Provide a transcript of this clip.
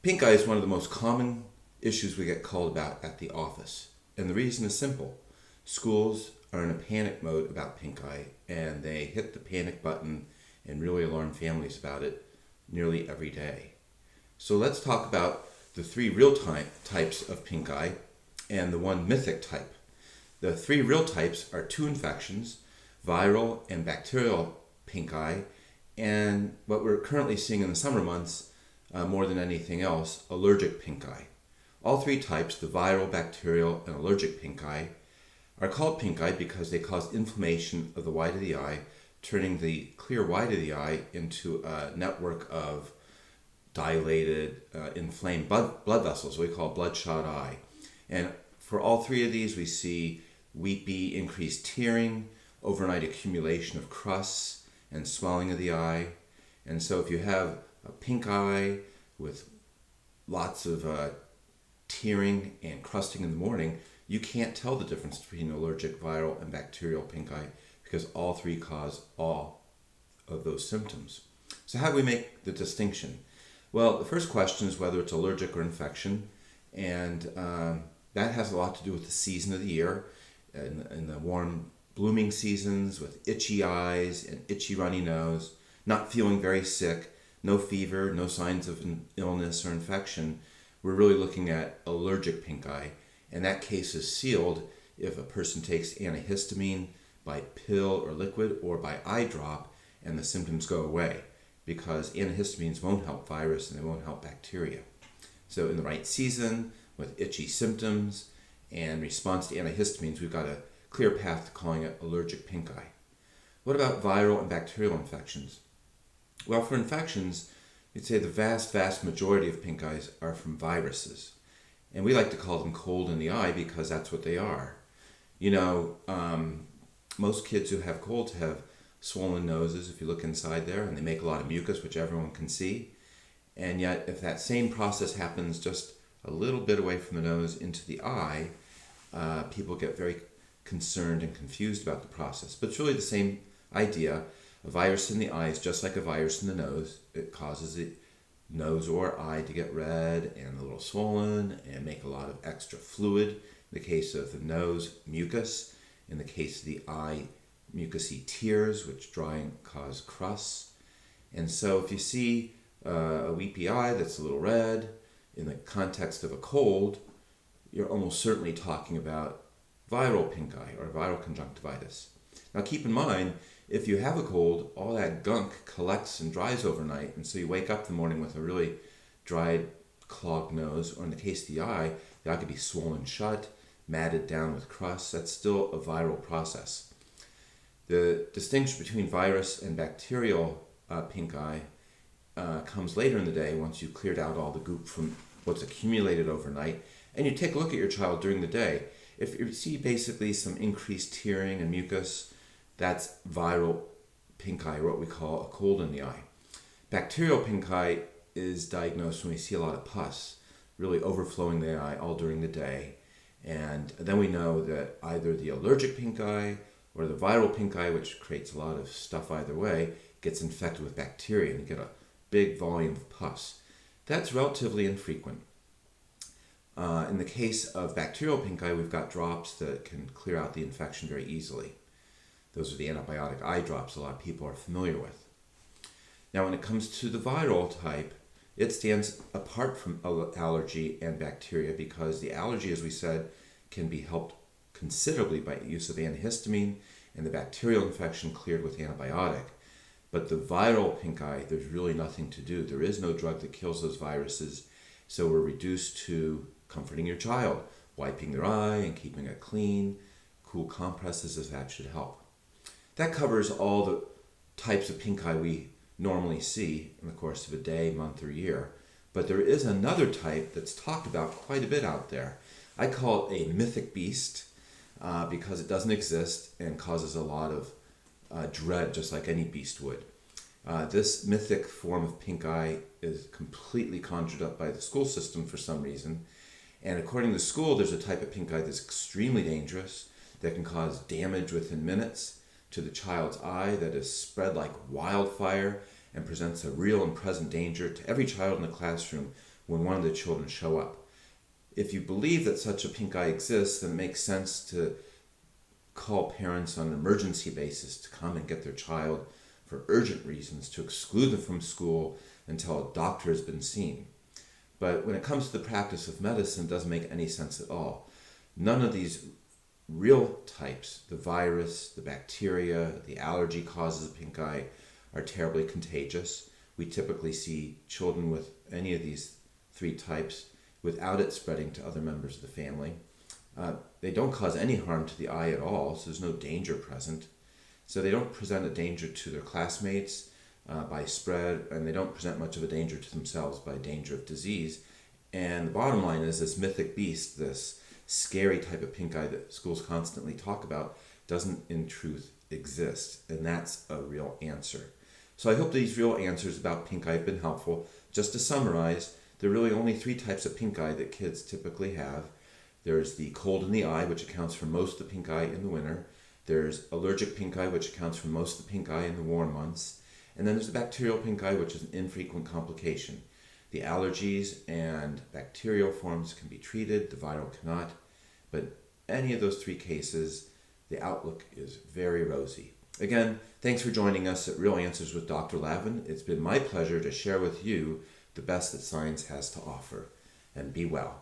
Pink eye is one of the most common issues we get called about at the office. And the reason is simple. Schools are in a panic mode about pink eye, and they hit the panic button and really alarm families about it nearly every day. So let's talk about the three real types of pink eye and the one mythic type. The three real types are two infections, viral and bacterial pink eye, and what we're currently seeing in the summer months, more than anything else, allergic pink eye. All three types, the viral, bacterial, and allergic pink eye, are called pink eye because they cause inflammation of the white of the eye, turning the clear white of the eye into a network of dilated, inflamed blood vessels, we call bloodshot eye. And for all three of these, we see weepy, increased tearing, overnight accumulation of crusts, and swelling of the eye. And so if you have a pink eye with lots of tearing and crusting in the morning, you can't tell the difference between allergic, viral, and bacterial pink eye because all three cause all of those symptoms. So how do we make the distinction? Well, the first question is whether it's allergic or infection, and that has a lot to do with the season of the year. In the warm blooming seasons with itchy eyes and itchy runny nose, not feeling very sick, no fever, no signs of an illness or infection, we're really looking at allergic pink eye, and that case is sealed if a person takes antihistamine by pill or liquid or by eye drop and the symptoms go away, because antihistamines won't help virus and they won't help bacteria. So in the right season with itchy symptoms and response to antihistamines, we've got a clear path to calling it allergic pink eye. What about viral and bacterial infections? Well, for infections, you'd say the vast majority of pink eyes are from viruses. And we like to call them cold in the eye because that's what they are. You know, most kids who have colds have swollen noses if you look inside there, and they make a lot of mucus, which everyone can see. And yet, if that same process happens just a little bit away from the nose into the eye, people get very concerned and confused about the process. But it's really the same idea. A virus in the eye is just like a virus in the nose. It causes the nose or eye to get red and a little swollen and make a lot of extra fluid. In the case of the nose, mucus. In the case of the eye, mucousy tears, which dry and cause crusts. And so if you see a weepy eye that's a little red in the context of a cold, you're almost certainly talking about viral pink eye or viral conjunctivitis. Now keep in mind, if you have a cold, all that gunk collects and dries overnight, and so you wake up in the morning with a really dried, clogged nose, or in the case of the eye could be swollen shut, matted down with crust. That's still a viral process. The distinction between virus and bacterial pink eye comes later in the day once you've cleared out all the goop from what's accumulated overnight, and you take a look at your child during the day. If you see basically some increased tearing and mucus, that's viral pink eye, or what we call a cold in the eye. Bacterial pink eye is diagnosed when we see a lot of pus really overflowing the eye all during the day. And then we know that either the allergic pink eye or the viral pink eye, which creates a lot of stuff either way, gets infected with bacteria and you get a big volume of pus. That's relatively infrequent. In the case of bacterial pink eye, we've got drops that can clear out the infection very easily. Those are the antibiotic eye drops a lot of people are familiar with. Now when it comes to the viral type, it stands apart from allergy and bacteria because the allergy, as we said, can be helped considerably by use of antihistamine and the bacterial infection cleared with antibiotic. But the viral pink eye, there's really nothing to do. There is no drug that kills those viruses, so we're reduced to comforting your child, wiping their eye and keeping it clean, cool compresses if that should help. That covers all the types of pink eye we normally see in the course of a day, month, or year. But there is another type that's talked about quite a bit out there. I call it a mythic beast because it doesn't exist and causes a lot of dread, just like any beast would. This mythic form of pink eye is completely conjured up by the school system for some reason. And according to the school, there's a type of pink eye that's extremely dangerous, that can cause damage within minutes to the child's eye, that is spread like wildfire and presents a real and present danger to every child in the classroom when one of the children show up. If you believe that such a pink eye exists, then it makes sense to call parents on an emergency basis to come and get their child for urgent reasons, to exclude them from school until a doctor has been seen. But when it comes to the practice of medicine, it doesn't make any sense at all. None of these real types, the virus, the bacteria, the allergy causes of pink eye, are terribly contagious. We typically see children with any of these three types without it spreading to other members of the family. They don't cause any harm to the eye at all, so there's no danger present. So they don't present a danger to their classmates by spread, and they don't present much of a danger to themselves by danger of disease. And the bottom line is this mythic beast, this scary type of pink eye that schools constantly talk about, doesn't in truth exist. And that's a real answer. So I hope these real answers about pink eye have been helpful. Just to summarize, there are really only three types of pink eye that kids typically have. There's the cold in the eye, which accounts for most of the pink eye in the winter. There's allergic pink eye, which accounts for most of the pink eye in the warm months. And then there's the bacterial pink eye, which is an infrequent complication. The allergies and bacterial forms can be treated, the viral cannot. But any of those three cases, the outlook is very rosy. Again, thanks for joining us at Real Answers with Dr. Lavin. It's been my pleasure to share with you the best that science has to offer. And be well.